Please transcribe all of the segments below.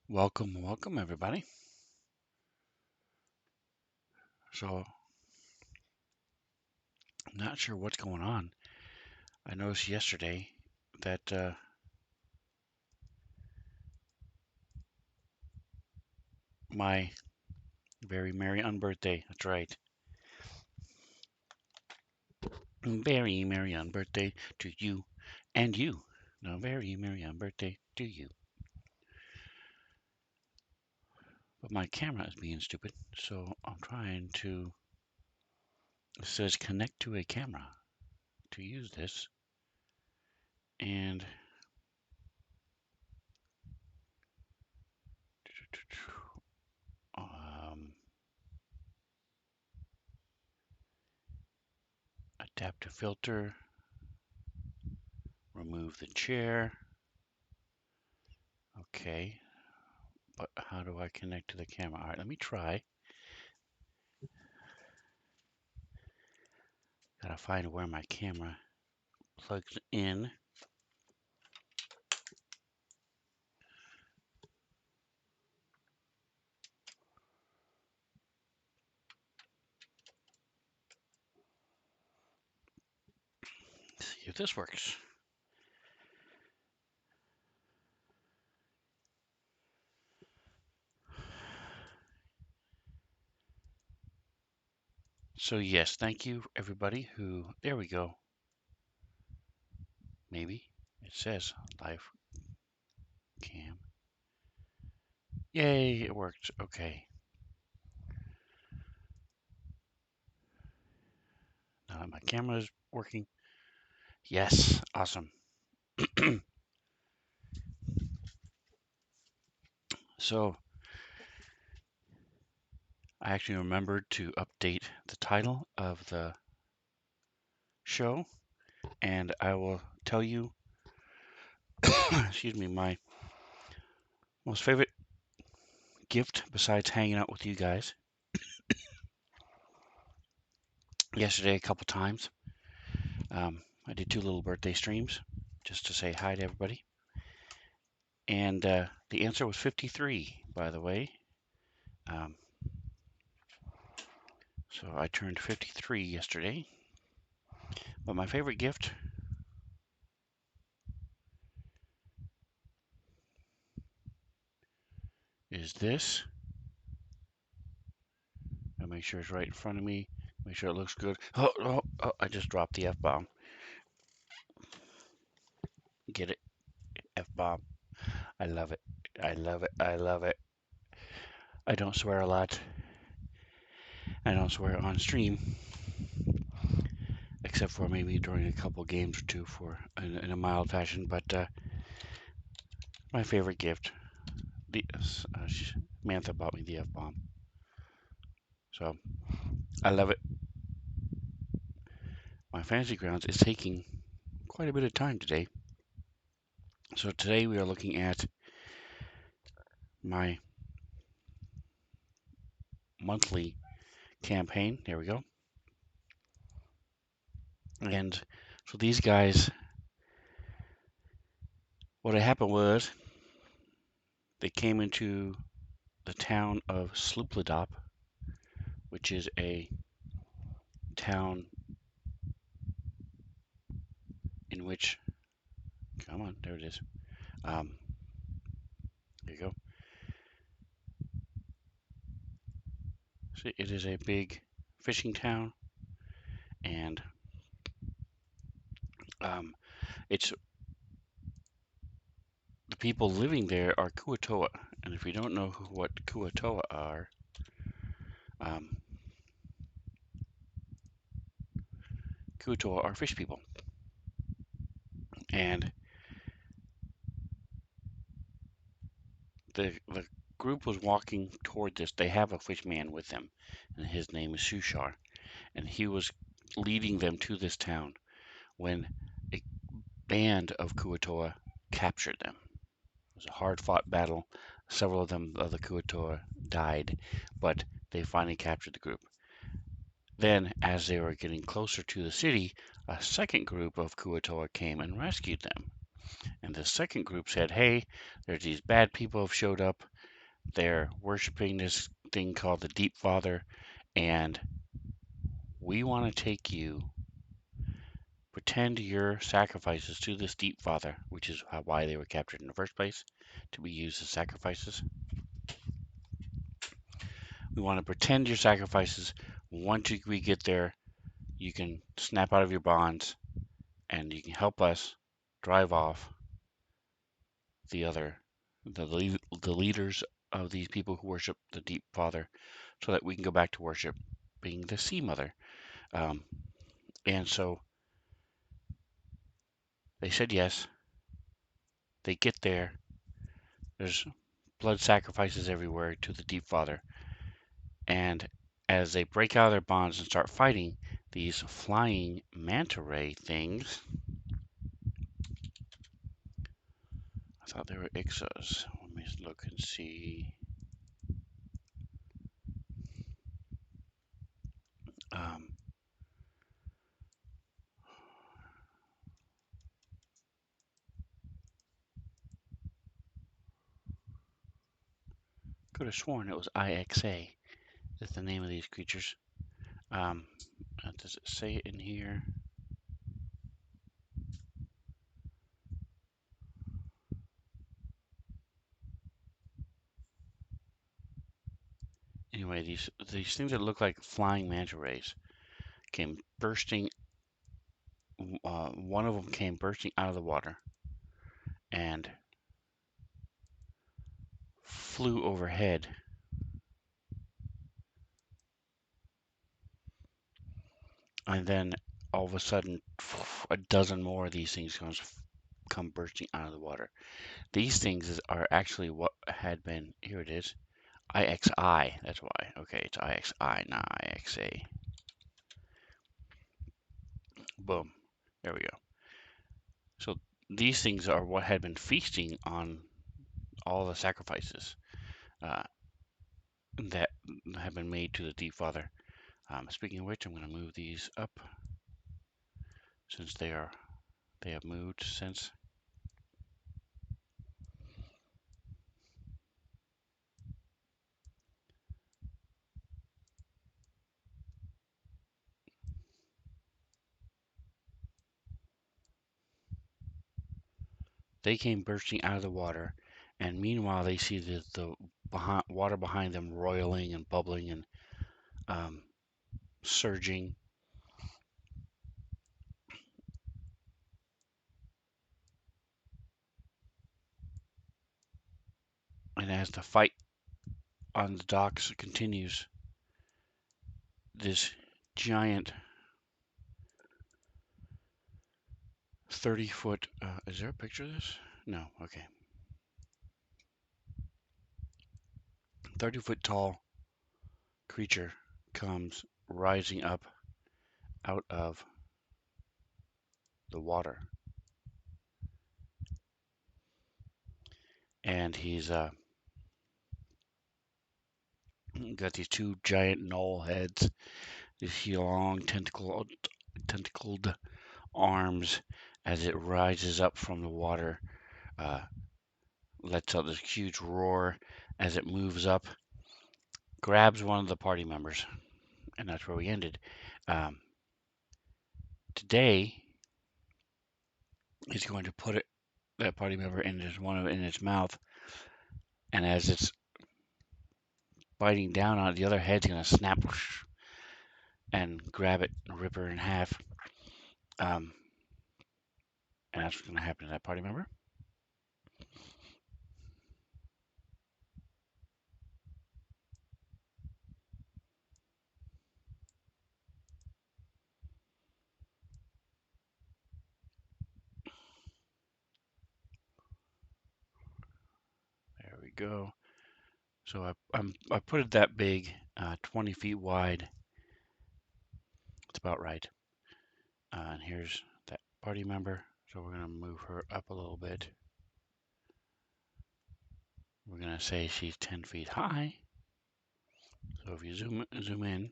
Welcome, welcome, everybody. So, I'm not sure what's going on. I noticed yesterday that my very merry unbirthday, that's right, very merry unbirthday to you and you. No, very merry unbirthday to you. But my camera is being stupid, so I'm trying to. It says connect to a camera to use this, and um, adaptive filter, remove the chair. Okay, but how do I connect to the camera? All right, let me try. Gotta find where my camera plugs in. See if this works. So yes, thank you everybody who, there we go. Maybe it says live cam. Yay, it worked. Okay. Now that my camera is working. Yes, awesome. So I actually remembered to update the title of the show, and I will tell you, excuse me, my most favorite gift besides hanging out with you guys yesterday a couple times. I did 2 little birthday streams just to say hi to everybody. And the answer was 53, by the way. Um, so I turned 53 yesterday. But my favorite gift is this. I'll make sure it's right in front of me. Make sure it looks good. Oh, I just dropped the F-bomb. Get it? F-bomb. I love it. I love it. I love it. I don't swear a lot. I don't swear on stream, except for maybe during a couple games or two for in a mild fashion. But my favorite gift, the Mantha bought me the F-bomb, so I love it. My fantasy grounds is taking quite a bit of time today. So today we are looking at my monthly campaign. There we go. And so these guys, what had happened was they came into the town of Sloopladop, which is a town in which, come on, there it is. There you go. See, it is a big fishing town, and it's the people living there are Kuatoa. And if you don't know what Kuatoa are, um, Kuatoa are fish people. And the group was walking toward this. They have a fish man with them, and his name is Sushar. And he was leading them to this town when a band of Kuatoa captured them. It was a hard-fought battle. Several of them, of the Kuatoa, died, but they finally captured the group. Then, as they were getting closer to the city, a second group of Kuatoa came and rescued them. And the second group said, "Hey, there's these bad people have showed up. They're worshiping this thing called the Deep Father, and we want to take you, pretend your sacrifices to this Deep Father, which is why they were captured in the first place, to be used as sacrifices. We want to pretend your sacrifices. Once we get there, you can snap out of your bonds and you can help us drive off the leaders of these people who worship the Deep Father, so that we can go back to worship being the Sea Mother. Um, and so they said yes. They get there. There's blood sacrifices everywhere to the Deep Father. And as they break out of their bonds and start fighting, these flying manta ray things, I thought they were Ixos. Let me look and see. Um, Could have sworn it was IXA. That's the name of these creatures. Does it say it in here? Anyway, these things that look like flying manta rays came bursting. One of them came bursting out of the water and flew overhead. And then all of a sudden, a dozen more of these things come bursting out of the water. These things are actually what had been. Here it is. IXI. That's why. Okay, it's IXI, not IXA. Boom. There we go. So these things are what had been feasting on all the sacrifices uh, that have been made to the Deep Father. Speaking of which, I'm going to move these up since they have moved since. They came bursting out of the water, and meanwhile they see the water behind them roiling and bubbling and surging. And as the fight on the docks continues, this giant 30-foot, is there a picture of this? No, okay. 30-foot tall creature comes rising up out of the water. And he's got these two giant knoll heads, these long tentacled arms as it rises up from the water, uh, lets out this huge roar as it moves up, grabs one of the party members, and that's where we ended. Today, he's going to put that party member in its mouth, and as it's biting down on it, the other head's going to snap and grab it and rip her in half. And that's what's going to happen to that party member. There we go. So I put it that big, 20 feet wide. It's about right. And here's that party member. So we're going to move her up a little bit. We're going to say she's 10 feet high. So if you zoom in,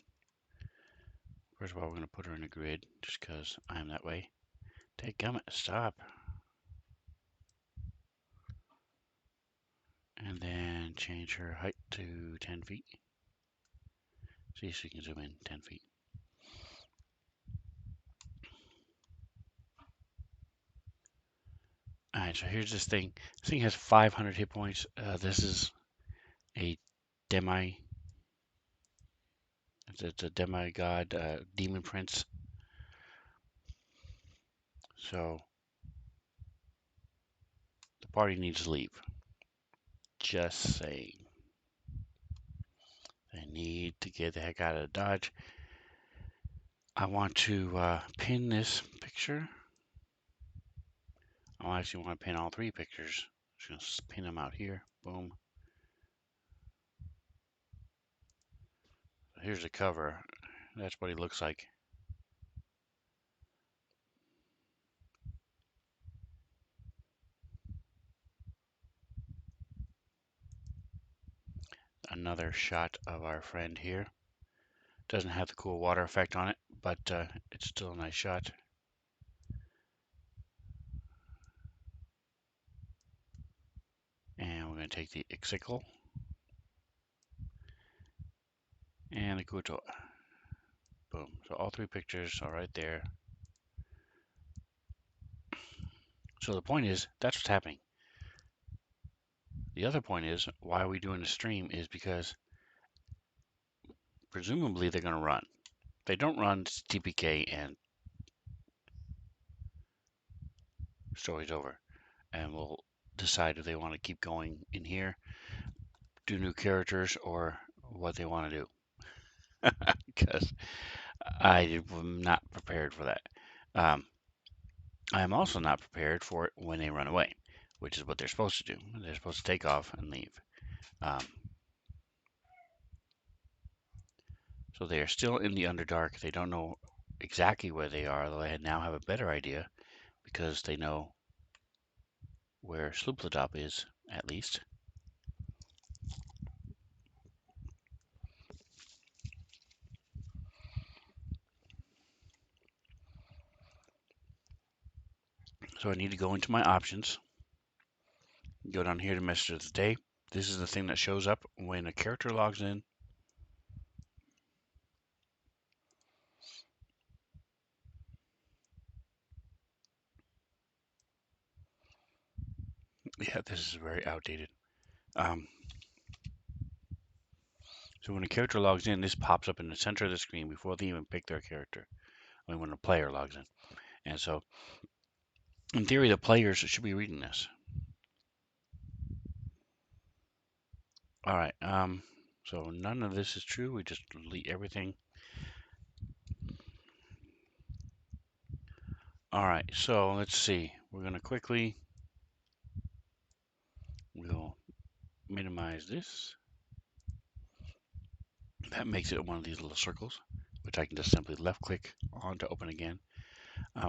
first of all, we're going to put her in a grid just because I'm that way. Dadgummit, stop. And then And change her height to 10 feet. See if you can zoom in 10 feet. Alright, so here's this thing. This thing has 500 hit points. This is a demi. It's a demigod, demon prince. So the party needs to leave. Just saying. They need to get the heck out of Dodge. I want to pin this picture. I actually want to pin all three pictures. Just going to pin them out here. Boom. Here's the cover. That's what he looks like. Another shot of our friend here. Doesn't have the cool water effect on it, but it's still a nice shot. And we're going to take the Ixicle and the Kuto. Boom. So all three pictures are right there. So the point is, that's what's happening. The other point is, why are we doing the stream is because presumably they're going to run. If they don't run, it's TPK and story's over. And we'll decide if they want to keep going in here, do new characters, or what they want to do. Because I am not prepared for that. I am also not prepared for it when they run away, which is what they're supposed to do. They're supposed to take off and leave. So they are still in the Underdark. They don't know exactly where they are, though they now have a better idea because they know where Sloopladop is, at least. So I need to go into my options, go down here to message of the day. This is the thing that shows up when a character logs in. Yeah, this is very outdated. So when a character logs in, this pops up in the center of the screen before they even pick their character. I mean, when a player logs in. And so, in theory, the players should be reading this. All right. So none of this is true. We just delete everything. All right. So let's see. We're going to quickly, we'll minimize this. That makes it one of these little circles, which I can just simply left click on to open again.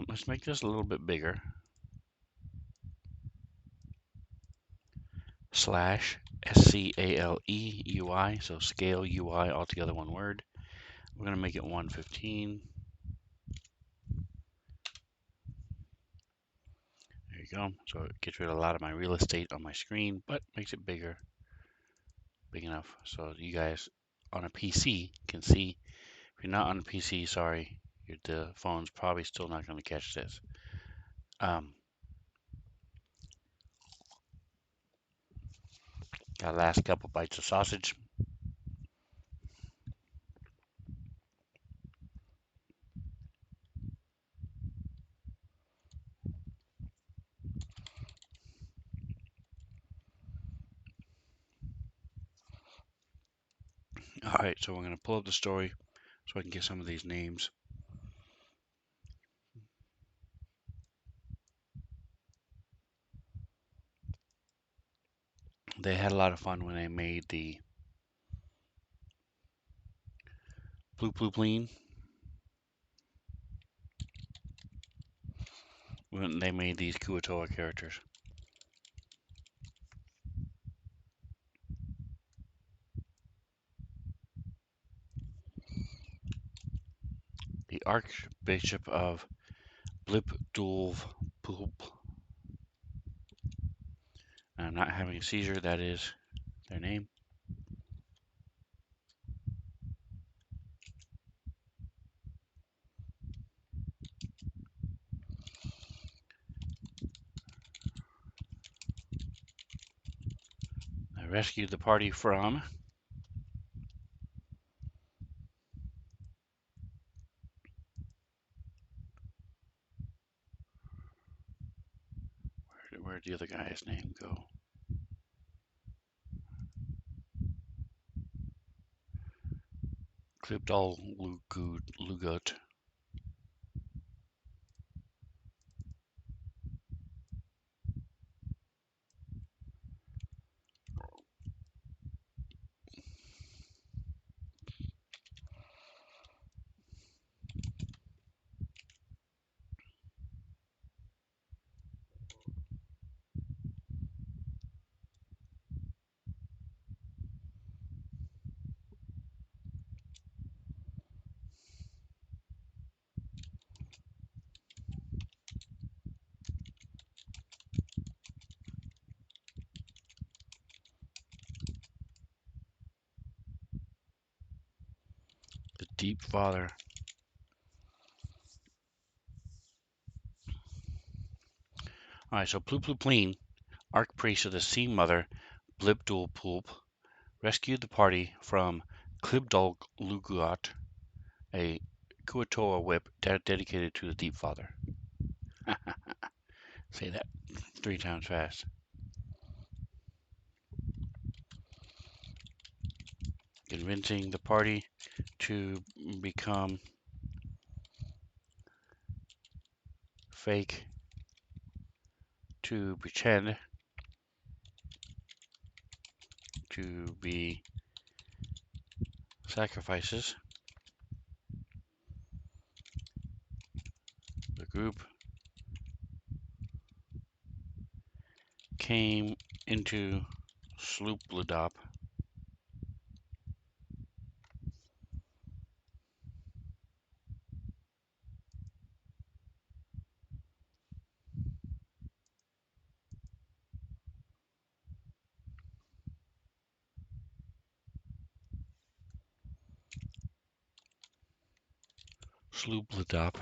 Let's make this a little bit bigger. Slash SCALE UI, so scale UI altogether one word. We're going to make it 115. There you go. So it gets rid of a lot of my real estate on my screen, but makes it bigger, big enough so you guys on a PC can see. If you're not on a PC, sorry, the phone's probably still not going to catch this. Got last couple bites of sausage. All right, so we're going to pull up the story so I can get some of these names. They had a lot of fun when they made the Bloop Bloop Lean. When they made these Kuatoa characters. The Archbishop of Blip Dulv Poop. I'm not having a seizure, that is their name. I rescued the party from where'd the other guy's name go? Klibdal Lugut. The Deep Father. Alright, so Plooploopleen, Archpriest of the Sea Mother, Blibdulpoolp, rescued the party from Klibdal Lugut, a Kuatoa whip dedicated to the Deep Father. Say that 3 times fast. Convincing the party to become fake, to pretend to be sacrifices. The group came into Sloopladop. Sloopladop.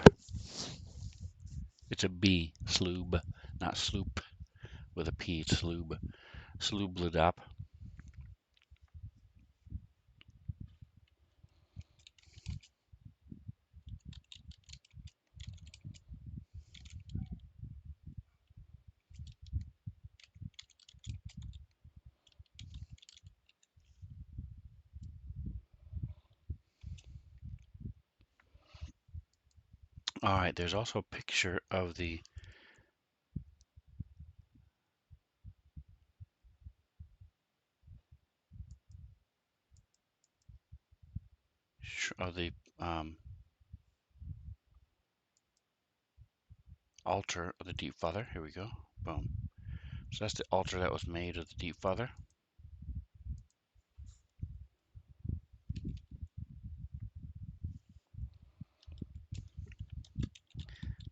It's a B, sloob, not sloop with a P, it's sloob. Sloobladop. Alright, there's also a picture of the altar of the Deep Father. Here we go. Boom. So that's the altar that was made of the Deep Father.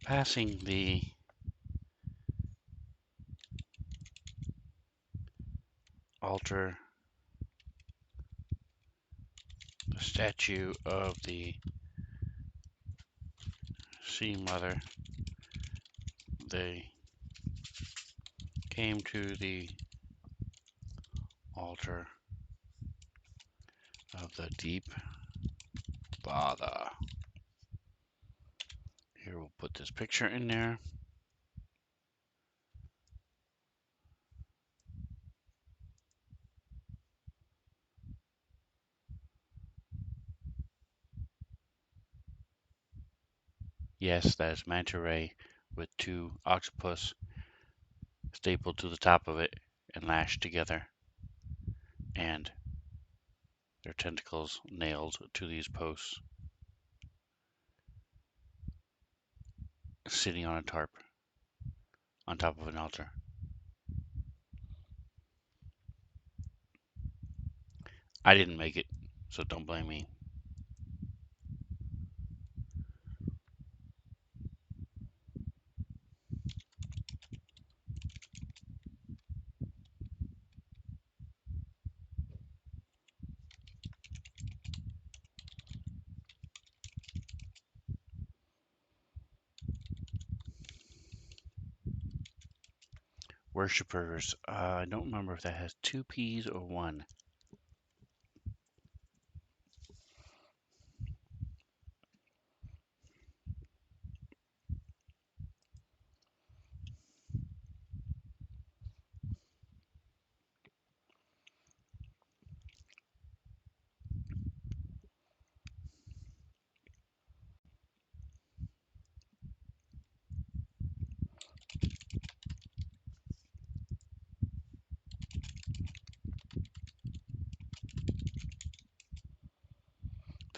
Passing the altar, the statue of the Sea Mother, they came to the altar of the Deep Father. Here we'll put this picture in there. Yes, that is manta ray with 2 octopus stapled to the top of it and lashed together, and their tentacles nailed to these posts, sitting on a tarp on top of an altar. I didn't make it, so don't blame me. Worshippers. I don't remember if that has two P's or one.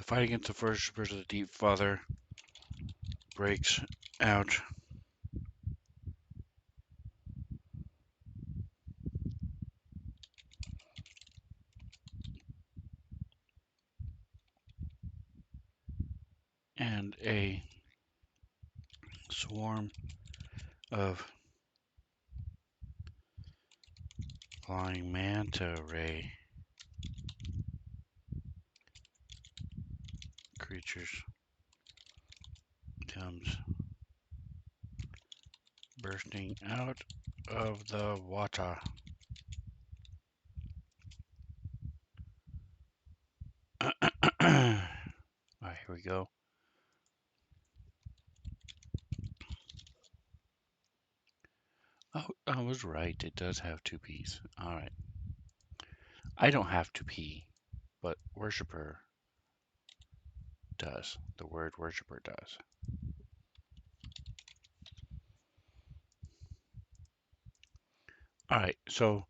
The fight against the worshippers of the Deep Father breaks out. And a swarm of flying manta ray creatures comes bursting out of the water. Alright, here we go. Oh, I was right. It does have two P's. Alright. I don't have to pee, but worshipper does. The word worshipper does. Alright, so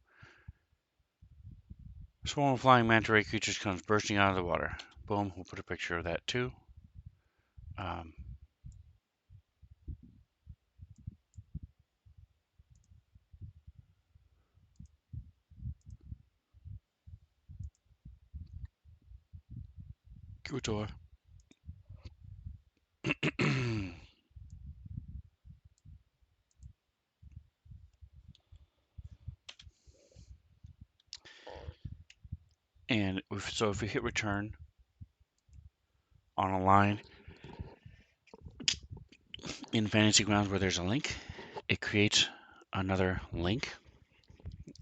swarm of flying manta ray creatures comes bursting out of the water. Boom, we'll put a picture of that too. Um, Kutor. And so if we hit return on a line in Fantasy Grounds where there's a link, it creates another link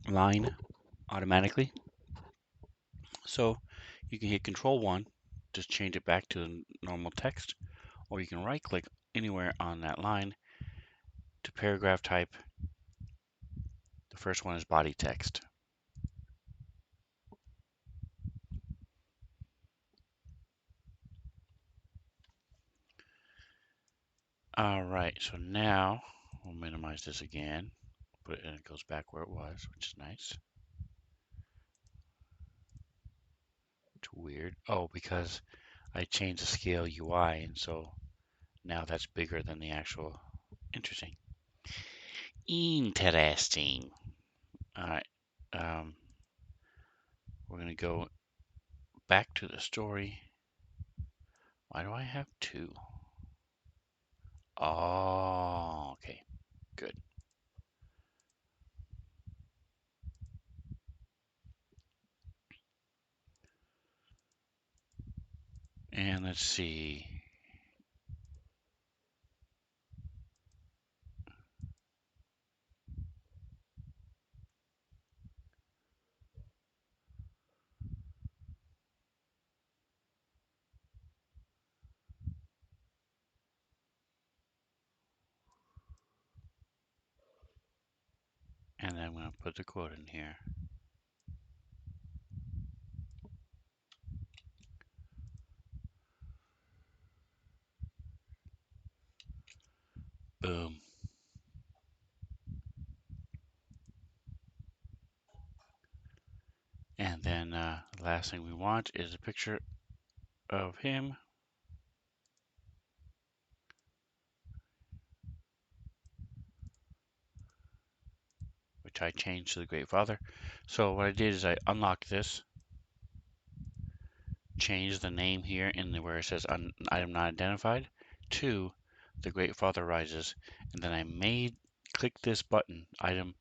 line automatically. So you can hit Control 1, just change it back to the normal text, or you can right click anywhere on that line to paragraph type. The first one is body text. All right, so now we'll minimize this again, put it, and it goes back where it was, which is nice. It's weird. Oh, because I changed the scale UI, and so now that's bigger than the actual. Interesting. Interesting. All right. We're going to go back to the story. Why do I have two? Oh, okay. Good. And let's see. And then I'm going to put the quote in here. Boom. And then the last thing we want is a picture of him, which I changed to the Great Father. So what I did is I unlocked this, changed the name here in where it says item not identified to the Great Father Rises, and then I click this button, item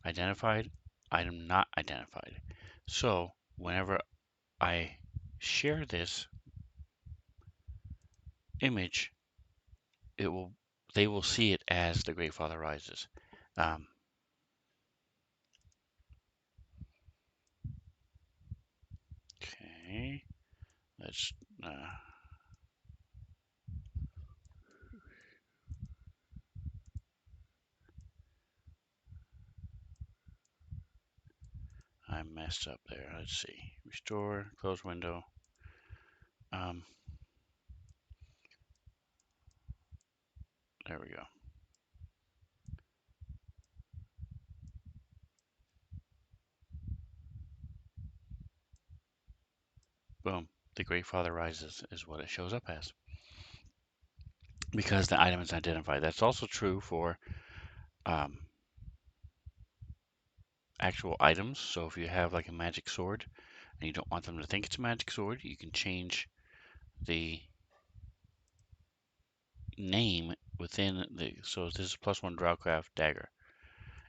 identified, item not identified. So whenever I share this image, they will see it as the Great Father Rises. Um, Okay. Let's. I messed up there. Let's see. Restore. Close window. There we go. Boom. The Great Father Rises is what it shows up as. Because the item is identified. That's also true for actual items. So if you have like a magic sword and you don't want them to think it's a magic sword, you can change the name within the. So this is +1 Drawcraft dagger.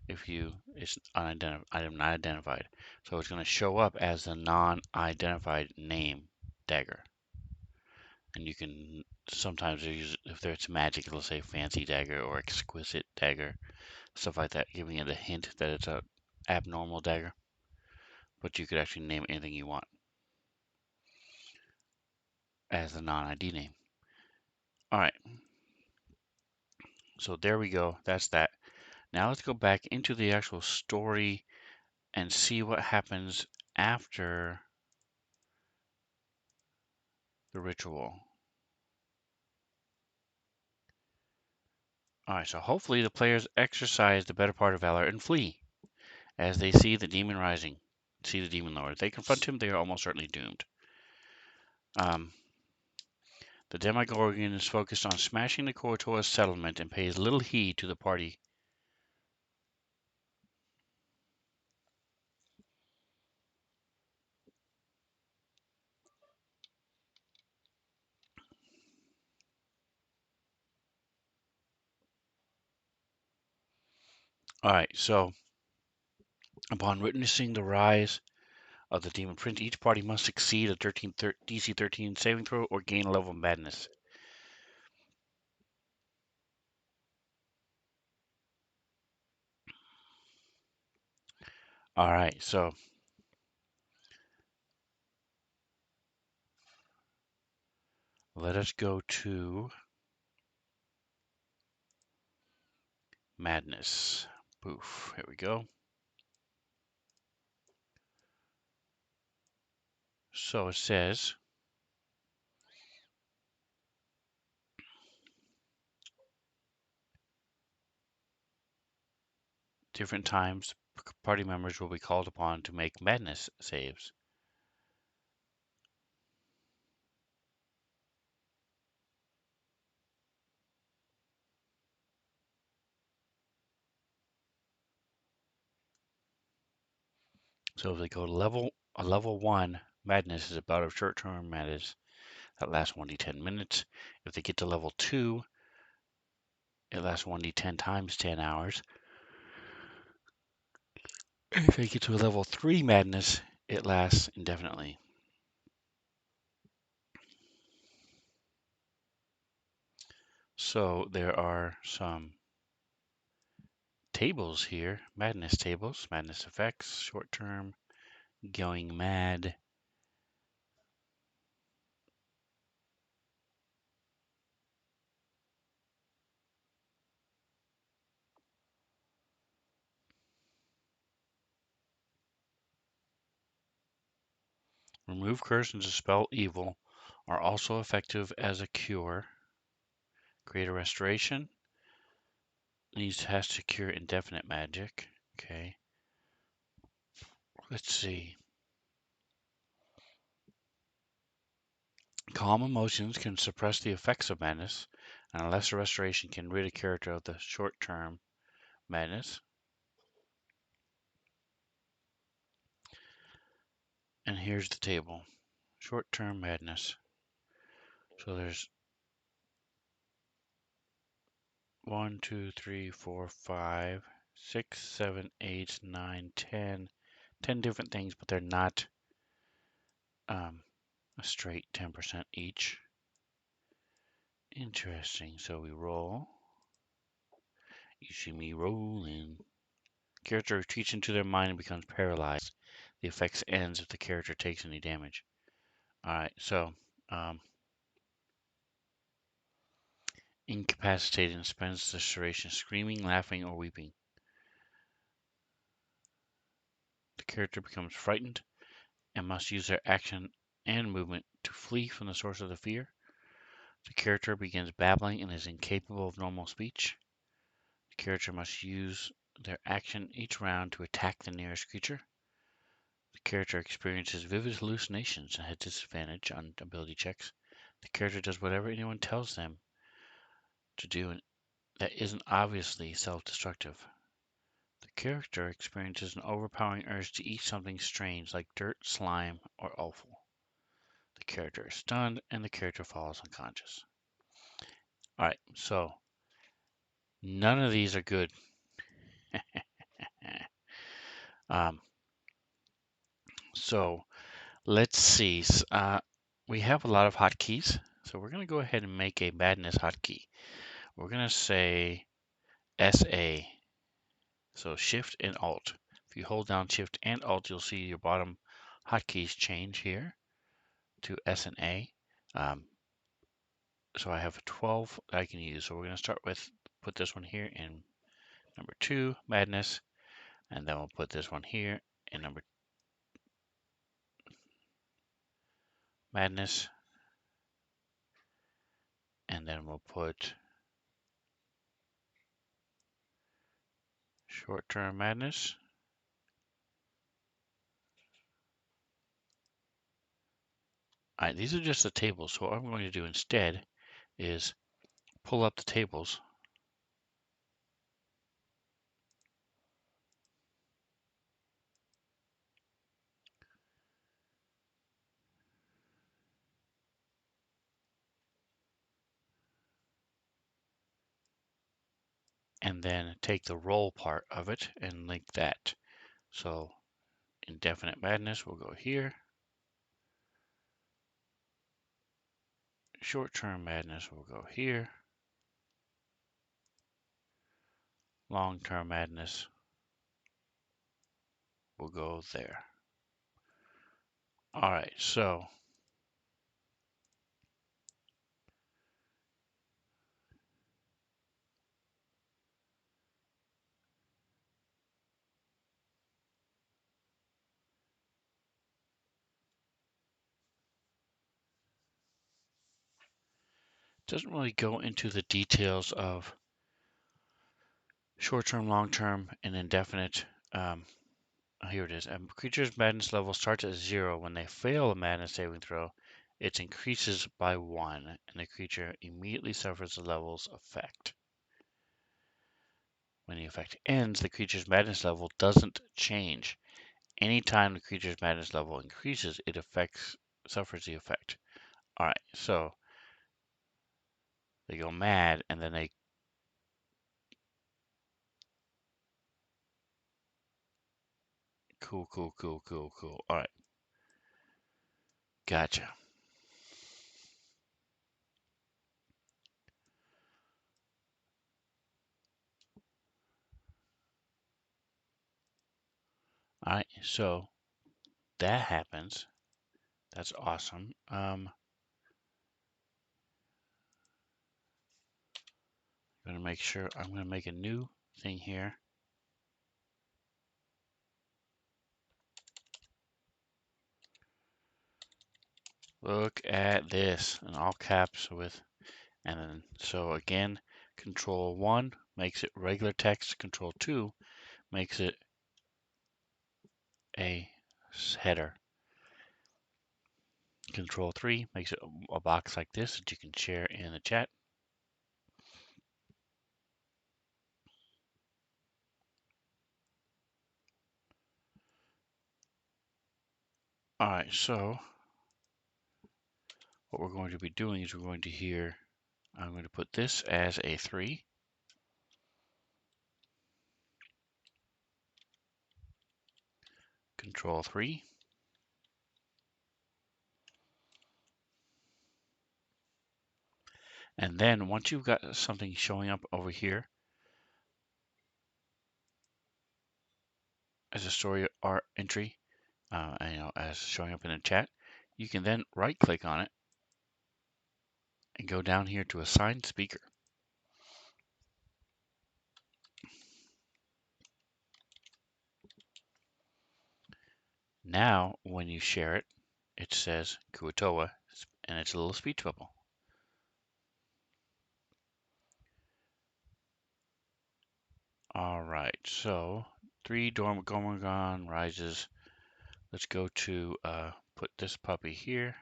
If you it's item not identified, so it's going to show up as the non-identified name dagger. And you can sometimes use if there's magic, it'll say fancy dagger or exquisite dagger, stuff like that, giving it a hint that it's a abnormal dagger. But you could actually name anything you want as the non-ID name. All right, so there we go. That's that. Now let's go back into the actual story and see what happens after the ritual. All right, so hopefully the players exercise the better part of valor and flee as they see the demon rising, see the demon lord. If they confront him, they are almost certainly doomed. The Demogorgon is focused on smashing the Kortoa settlement and pays little heed to the party. All right, so upon witnessing the rise of the demon prince, each party must succeed a DC 13 saving throw or gain a level of madness. All right, so let us go to madness. Poof, here we go. So it says different times party members will be called upon to make madness saves. So if they go to level 1, madness is about a short-term madness that lasts 1d10 minutes. If they get to level 2, it lasts 1d10 times 10 hours. If they get to a level 3 madness, it lasts indefinitely. So there are some tables here, madness tables, madness effects, short term, going mad. Remove curse and dispel evil are also effective as a cure. Create a restoration. Has to cure indefinite magic. Okay. Let's see. Calm emotions can suppress the effects of madness, and a lesser restoration can rid a character of the short-term madness. And here's the table. Short-term madness. So there's 1, 2, 3, 4, 5, 6, 7, 8, 9, 10. 10 different things, but they're not a straight 10% each. Interesting. So we roll. You see me rolling. Character retreats into their mind and becomes paralyzed. The effects ends if the character takes any damage. All right, so um, incapacitated and spends the duration screaming, laughing, or weeping. The character becomes frightened and must use their action and movement to flee from the source of the fear. The character begins babbling and is incapable of normal speech. The character must use their action each round to attack the nearest creature. The character experiences vivid hallucinations and has disadvantage on ability checks. The character does whatever anyone tells them to do that isn't obviously self-destructive. The character experiences an overpowering urge to eat something strange like dirt, slime, or offal. The character is stunned and the character falls unconscious. Alright, so none of these are good. um, so let's see. We have a lot of hotkeys, so we're going to go ahead and make a madness hotkey. We're going to say SA, so Shift and Alt. If you hold down Shift and Alt, you'll see your bottom hotkeys change here to S and A. So I have 12 that I can use. So we're going to start with, put this one here in number 2, Madness, and then we'll put this one here in number Madness, and then we'll put Short-Term Madness. All right, these are just the tables. So what I'm going to do instead is pull up the tables and then take the roll part of it and link that. So Indefinite Madness will go here. Short-Term Madness will go here. Long-Term Madness will go there. All right, so it doesn't really go into the details of short-term, long-term, and indefinite. Here it is. A creature's madness level starts at 0. When they fail a madness saving throw, it increases by 1, and the creature immediately suffers the level's effect. When the effect ends, the creature's madness level doesn't change. Anytime the creature's madness level increases, it suffers the effect. Alright, so they go mad, and then they cool. Alright, gotcha. Alright, so that happens. That's awesome. I'm gonna make sure I'm gonna make a new thing here. Look at this in all caps and then so again, Control 1 makes it regular text. Control 2 makes it a header. Control 3 makes it a box like this that you can share in the chat. All right, so what we're going to be doing is we're going to here, I'm going to put this as a 3. Control 3. And then once you've got something showing up over here as a story or entry, as showing up in the chat, You can then right click on it and go down here to assign speaker. Now, when you share it, it says Kuatoa, and it's a little speech bubble. All right, so 3 Gormagon rises. Let's go to put this puppy here.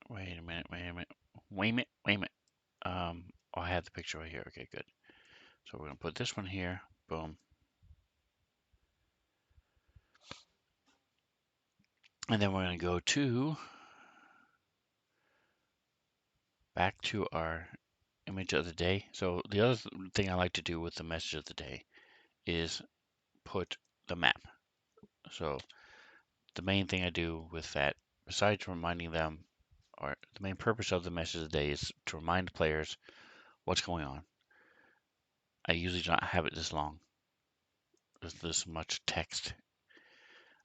Wait a minute. Oh, I had the picture right here. Okay, good. So we're gonna put this one here. Boom. And then we're gonna go to back to our image of the day. So the other thing I like to do with the message of the day is put the map. So the main thing I do with that, besides reminding them, or the main purpose of the message of the day is to remind players what's going on. I usually do not have it this long, with this much text,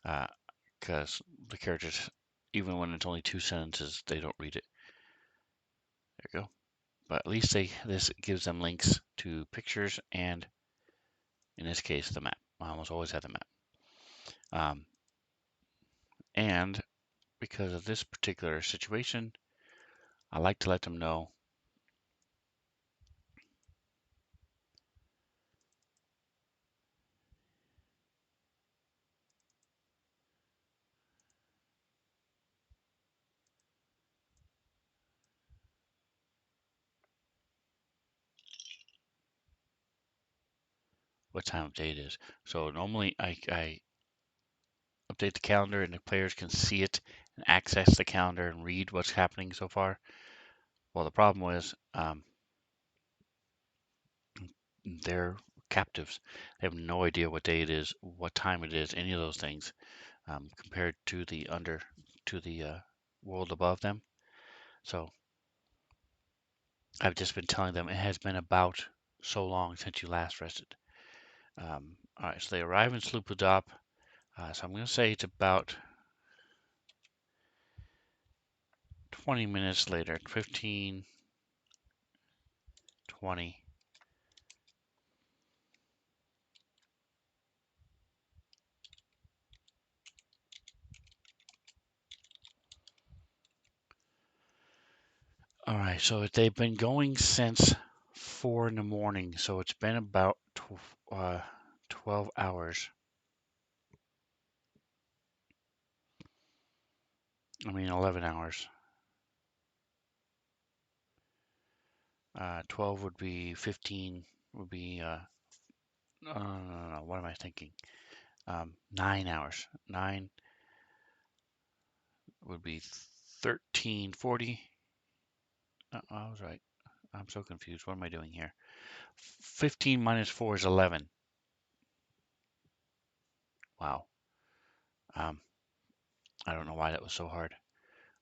because the characters, even when it's only 2 sentences, they don't read it. There you go. But at least this gives them links to pictures and, in this case, the map. I almost always have the map. And because of this particular situation, I like to let them know what time of day it is. So normally I update the calendar and the players can see it and access the calendar and read what's happening so far. Well, the problem was they're captives. They have no idea what day it is, what time it is, any of those things, compared to the world above them. So I've just been telling them it has been about so long since you last rested. All right, so they arrive in Sloopadop. So I'm going to say it's about 20 minutes later, 15, 20. All right, so they've been going since 4 in the morning, so it's been about 12 hours. I mean, 11 hours. 12 would be 15, would be, no, what am I thinking? 9 hours. 9 would be 13:40. I was right. I'm so confused. What am I doing here? 15 minus 4 is 11. Wow. Um, I don't know why that was so hard.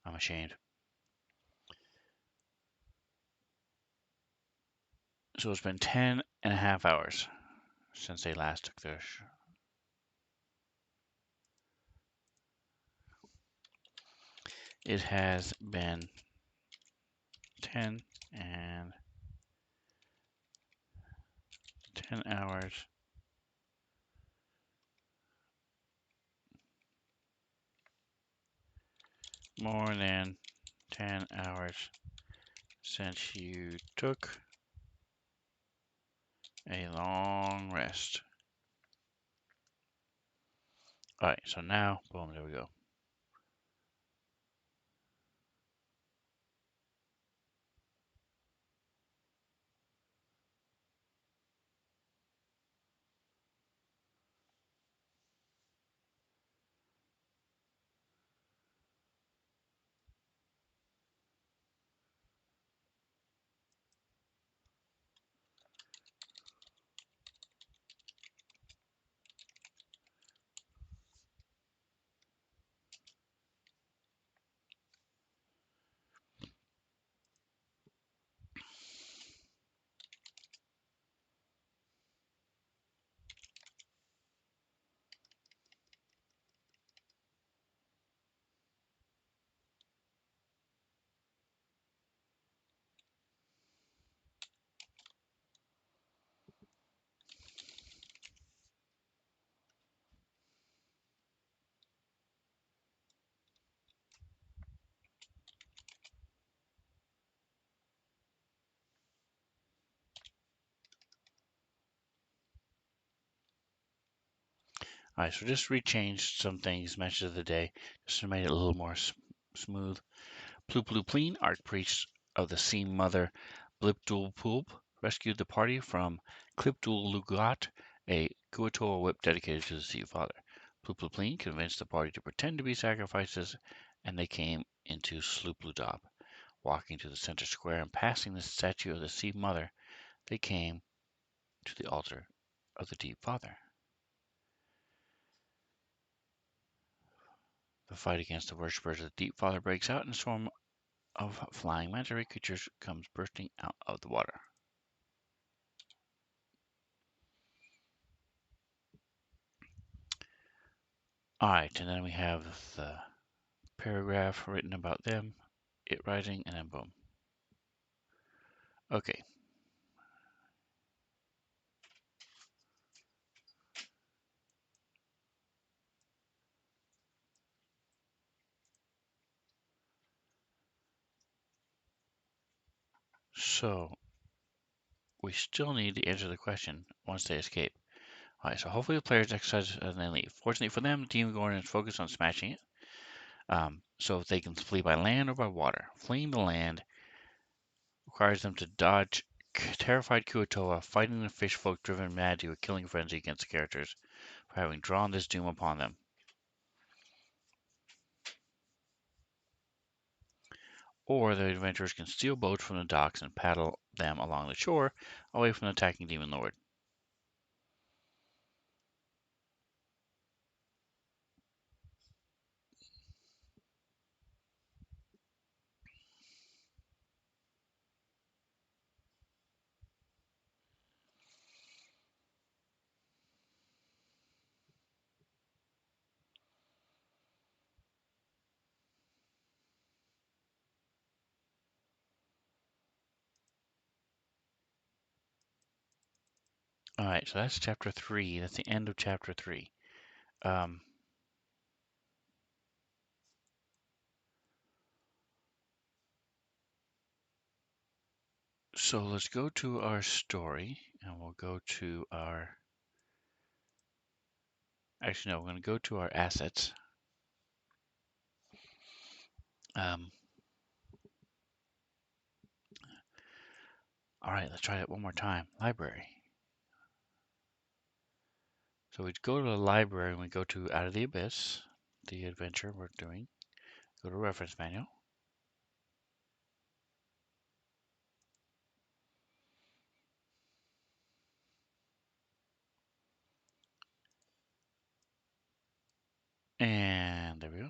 I'm ashamed. So it's been 10 and a half hours since they last took their. It has been 10 and 10 hours. More than 10 hours since you took a long rest. All right, so now, boom, there we go. All right, so just rechanged some things, message of the day, just to make it a little more smooth. Plupluplin, archpriest of the Sea Mother Blipdulpulp, rescued the party from Klipdulugat, a Kuatoa whip dedicated to the Sea Father. Plupluplin convinced the party to pretend to be sacrifices, and they came into Slupludop. Walking to the center square and passing the statue of the Sea Mother, they came to the altar of the Deep Father. The fight against the worshippers of the Deep Father breaks out, and a swarm of flying manta ray creatures comes bursting out of the water. Alright, and then we have the paragraph written about them, it rising, and then boom. Okay. So, we still need to answer the question once they escape. Alright, so hopefully the players exercise and then leave. Fortunately for them, Team Gordon is focused on smashing it. So they can flee by land or by water. Fleeing the land requires them to dodge terrified Kuatoa, fighting the fish folk driven mad to a killing frenzy against the characters for having drawn this doom upon them. Or the adventurers can steal boats from the docks and paddle them along the shore, away from the attacking demon lord. Alright, so that's chapter 3. That's the end of chapter 3. So let's go to our story, and we'll go to our... Actually, no, we're going to go to our assets. Alright, let's try it one more time. Library. So we go to the library and we go to Out of the Abyss, the adventure we're doing. Go to Reference Manual. And there we go.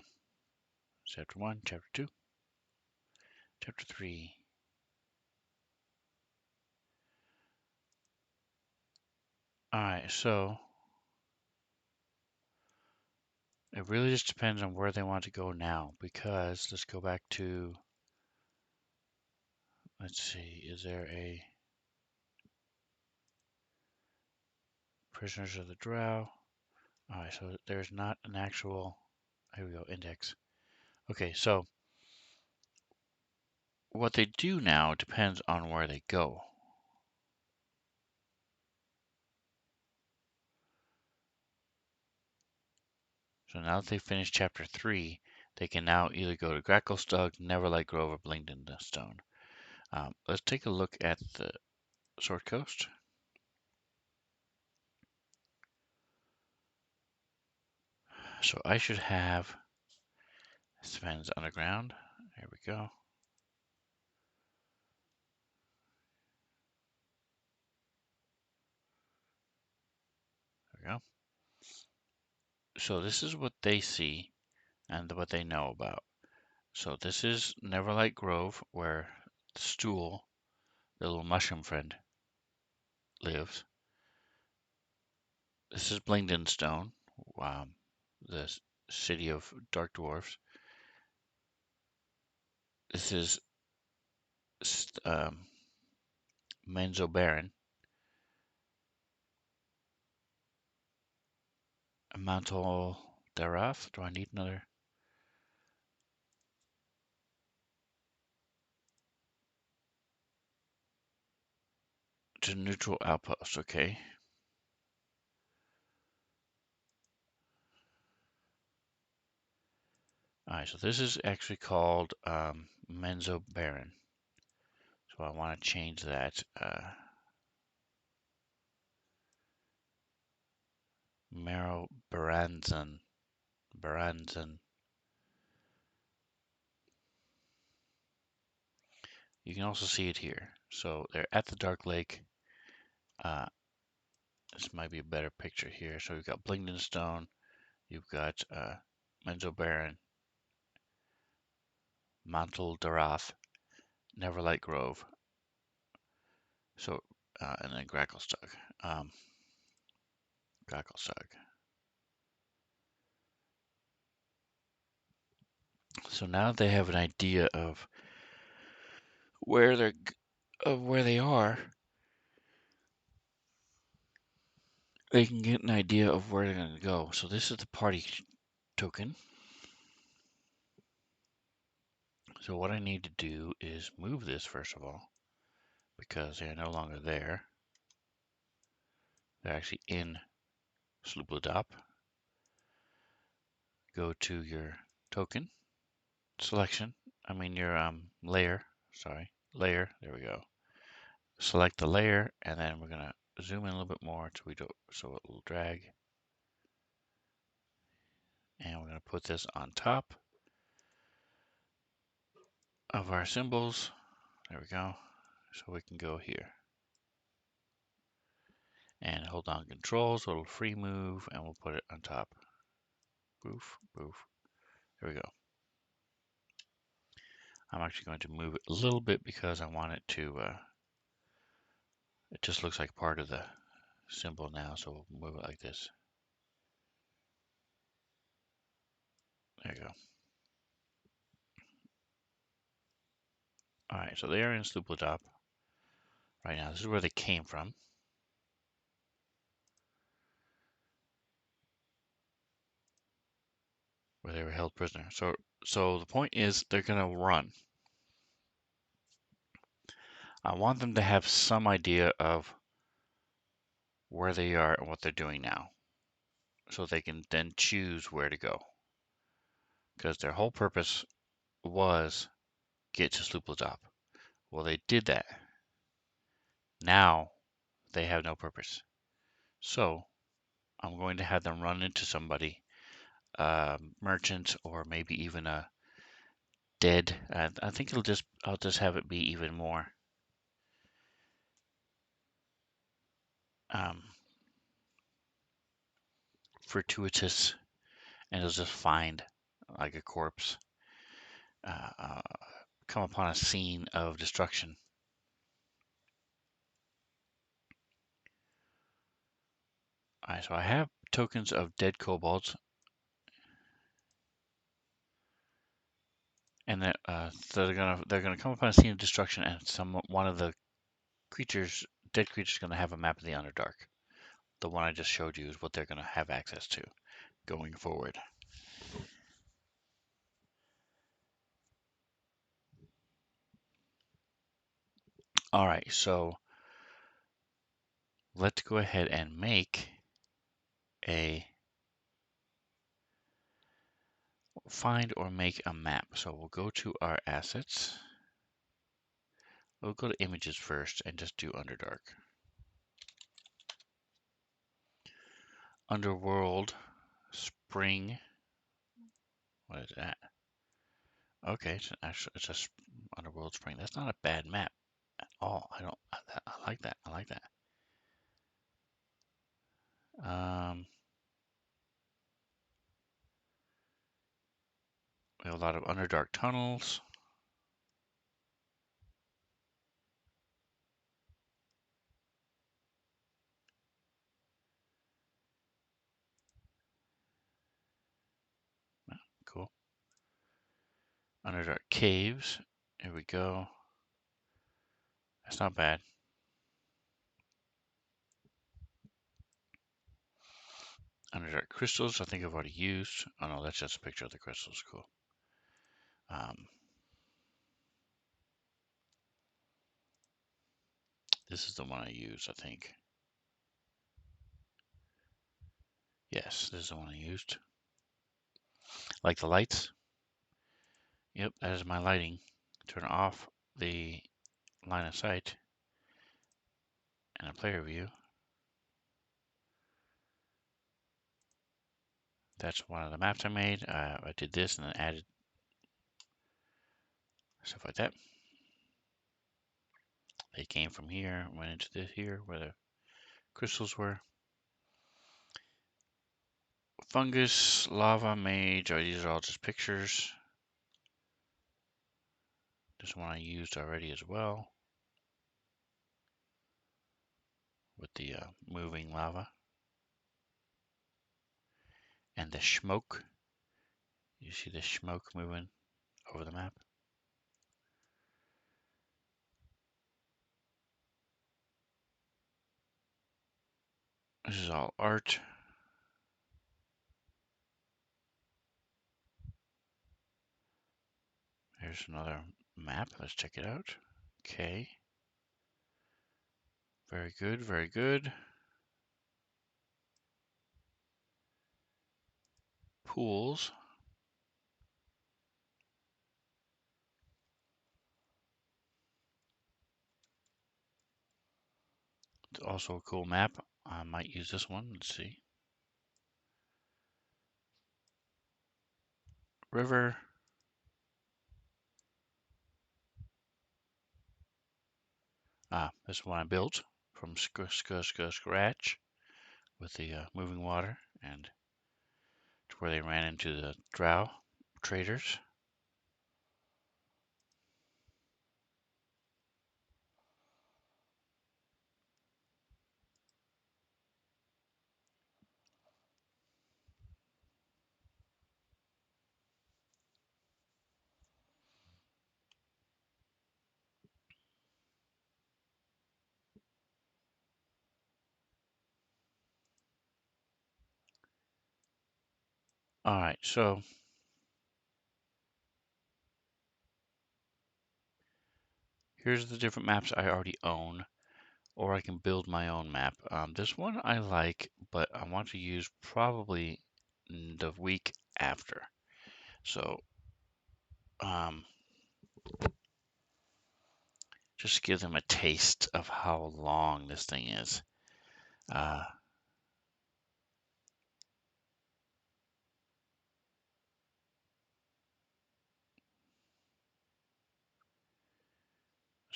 Chapter 1, Chapter 2, Chapter 3. Alright, so it really just depends on where they want to go now, because let's go back to, let's see, is there a Prisoners of the Drow? Alright, so there's not an actual, here we go, index. Okay, so what they do now depends on where they go. So now that they've finished chapter 3, they can now either go to Gracklestug, Neverlight Grove, or Blingden Stone. Let's take a look at the Sword Coast. So I should have Sven's Underground. There we go. There we go. So this is what they see and what they know about. So this is Neverlight Grove, where Stool, the little mushroom friend, lives. This is Blingden Stone, the city of dark dwarfs. This is Menzo Baron. Mantle Daraf. Do I need another? To neutral outpost, okay. Alright, so this is actually called Menzoberran. So I want to change that. Mero Baranzan. Baranzan. You can also see it here. So they're at the Dark Lake. This might be a better picture here. So we've got Blingden Stone. You've got Menzoberran, Mantle Darath, Neverlight Grove. So, and then Gracklestug. Gracklestug. So now they have an idea of where they are. They can get an idea of where they're going to go. So this is the party token. So what I need to do is move this first of all, because they're no longer there. They're actually in Sloopladop. Go to your token selection. Your layer. Sorry, layer. There we go. Select the layer, and then we're gonna zoom in a little bit more so it will drag. And we're gonna put this on top of our symbols. There we go. So we can go here and hold down Control, so it'll free move, and we'll put it on top. Boof, boof. There we go. I'm actually going to move it a little bit because I want it to, it just looks like part of the symbol now, so we'll move it like this. There you go. All right, so they are in Sloopladop right now. This is where they came from. Where they were held prisoner. So the point is they're gonna run. I want them to have some idea of where they are and what they're doing now, so they can then choose where to go. Because their whole purpose was get to Sloopladop. Well, they did that. Now they have no purpose. So I'm going to have them run into somebody, merchant, or maybe even a dead. I think I'll just have it be even more fortuitous, and it'll just find like a corpse, come upon a scene of destruction. Alright, so I have tokens of dead kobolds, and so they're gonna come upon a scene of destruction, and one of the dead creatures, is gonna have a map of the Underdark. The one I just showed you is what they're gonna have access to going forward. Alright, so let's go ahead and make find or make a map. So we'll go to our assets. We'll go to images first and just do Underdark. Underworld, Spring. What is that? Okay, it's a Underworld Spring. That's not a bad map at all. I like that. I like that. We have a lot of Underdark tunnels. Cool. Underdark caves. Here we go. That's not bad. Underdark crystals, I think I've already used. Oh no, that's just a picture of the crystals. Cool. This is the one I use, I think. Yes, this is the one I used. Like the lights. Yep, that is my lighting. Turn off the line of sight and a player view. That's one of the maps I made. I did this and then added stuff like that. They came from here, went into this here where the crystals were. Fungus, lava, mage. Oh, these are all just pictures. This one I used already as well with the moving lava and the smoke. You see the smoke moving over the map. This is all art. Here's another map. Let's check it out. Okay. Very good, very good. Pools. It's also a cool map. I might use this one. Let's see. River. This one I built from scratch with the moving water and to where they ran into the drow traders. All right, so here's the different maps I already own, or I can build my own map. This one I like, but I want to use probably the week after. So just give them a taste of how long this thing is.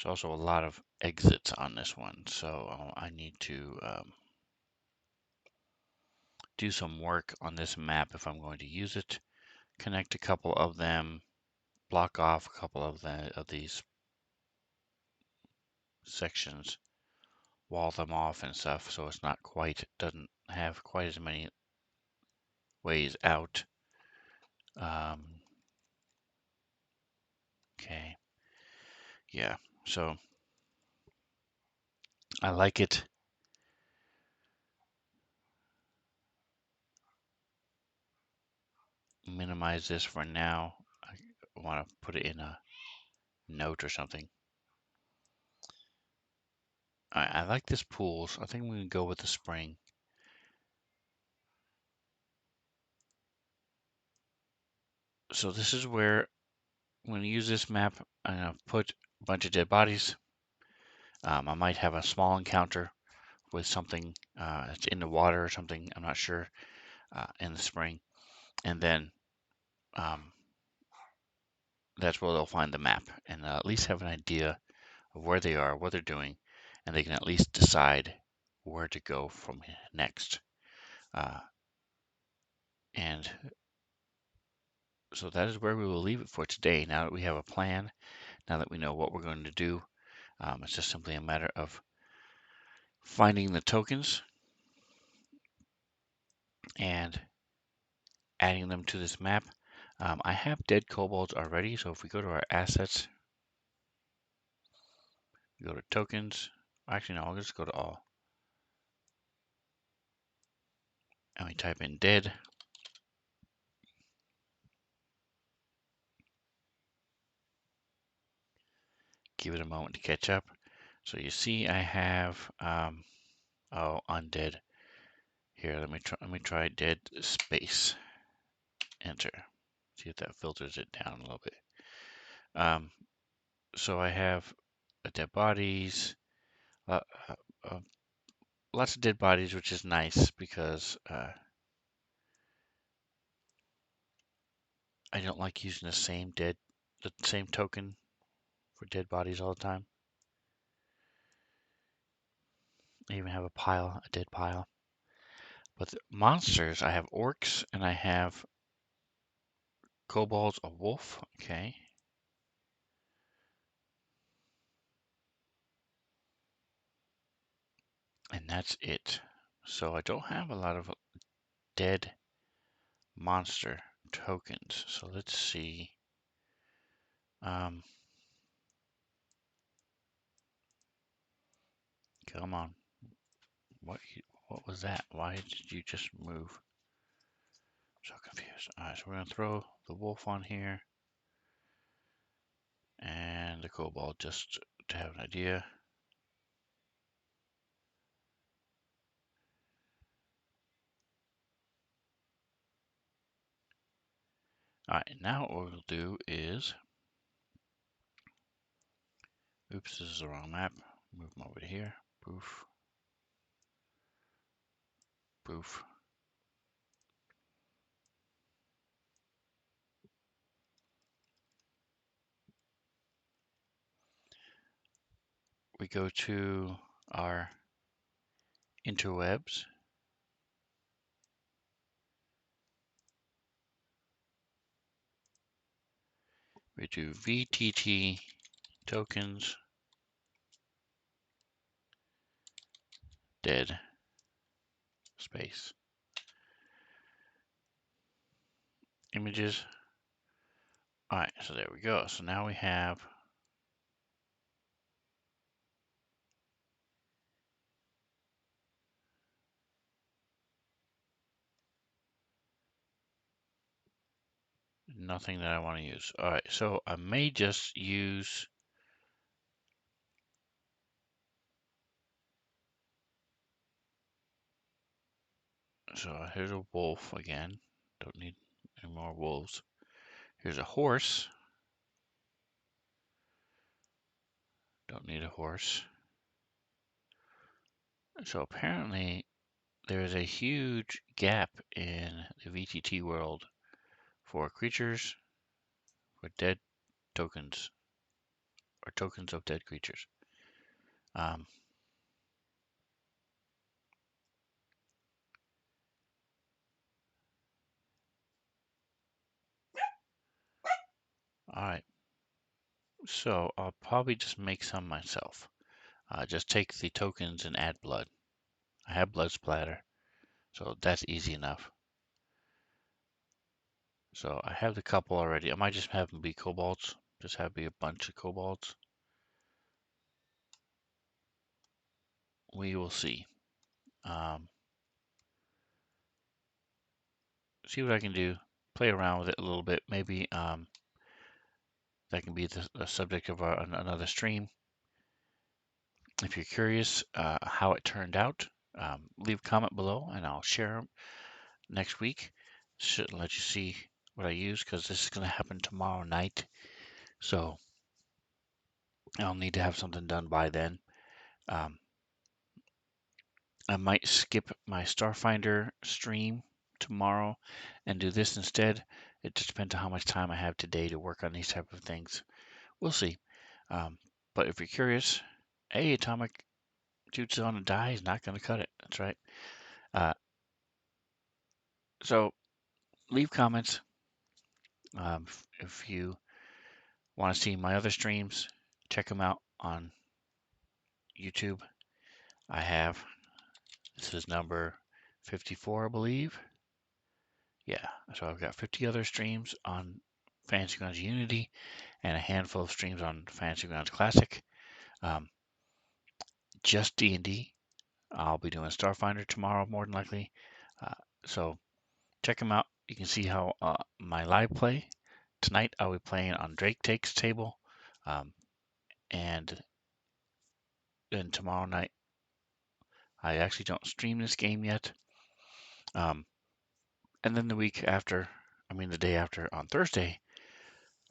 There's also a lot of exits on this one, so I need to do some work on this map if I'm going to use it. Connect a couple of them, block off a couple of these sections, wall them off and stuff, so it's not quite, doesn't have quite as many ways out. Okay, yeah, so I like it. Minimize this for now. I want to put it in a note or something. I like this pools. I think we can go with the spring. So this is where I'm going to use this map. I'm going to put a bunch of dead bodies. I might have a small encounter with something that's in the water or something. I'm not sure in the spring. And then that's where they'll find the map and at least have an idea of where they are, what they're doing, and they can at least decide where to go from next. And so that is where we will leave it for today. Now that we have a plan, now that we know what we're going to do, it's just simply a matter of finding the tokens and adding them to this map. I have dead kobolds already, so if we go to our assets, we go to tokens. Actually, no, I'll just go to all. And we type in dead. Give it a moment to catch up. So you see I have, undead. Here, let me try dead space. Enter. See if that filters it down a little bit. Um, so I have dead bodies, uh, uh, uh, lots of dead bodies, which is nice because I don't like using the same token for dead bodies all the time. I even have a dead pile. But the monsters, I have orcs and I have kobolds, a wolf. Okay. And that's it. So I don't have a lot of dead monster tokens. So let's see. Um, Come on. What was that? Why did you just move? So confused. All right, so we're gonna throw the wolf on here and the kobold just to have an idea. All right, now what we'll do is, oops, this is the wrong map. Move them over to here. Poof, poof. We go to our interwebs. We do VTT tokens dead space images. All right, so there we go. So now we have nothing that I want to use. All right, so I may just use, so here's a wolf again. Don't need any more wolves. Here's a horse. Don't need a horse. So apparently there is a huge gap in the VTT world for creatures, for dead tokens, or tokens of dead creatures. Um, all right, so I'll probably just make some myself. Just take the tokens and add blood. I have blood splatter, so that's easy enough. So I have the couple already. I might just have them be kobolds. Just have be a bunch of kobolds. We will see. Um, See what I can do. Play around with it a little bit. Maybe that can be the subject of another stream. If you're curious how it turned out, leave a comment below and I'll share them next week. Should let you see what I use because this is going to happen tomorrow night. So I'll need to have something done by then. Um, I might skip my Starfinder stream tomorrow and do this instead. It just depends on how much time I have today to work on these type of things. We'll see. But if you're curious, hey, Atomic shoots on a die is not going to cut it. That's right. Uh, so leave comments. If you want to see my other streams, check them out on YouTube. I have, this is number 54, I believe. Yeah, so I've got 50 other streams on Fantasy Grounds Unity and a handful of streams on Fantasy Grounds Classic. Um, just D&D. I'll be doing Starfinder tomorrow, more than likely. Uh, so check them out. You can see how my live play. Tonight I'll be playing on Drake Takes table. Um, and then tomorrow night, I actually don't stream this game yet. And then the week after, I mean the day after on Thursday,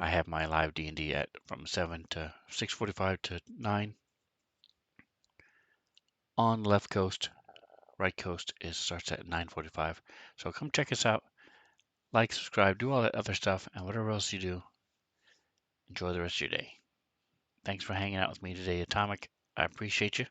I have my live D&D at from 7 to 6:45 to 9 on the left coast. Right coast is starts at 9:45. So come check us out. Like, subscribe, do all that other stuff, and whatever else you do, enjoy the rest of your day. Thanks for hanging out with me today, Atomic. I appreciate you.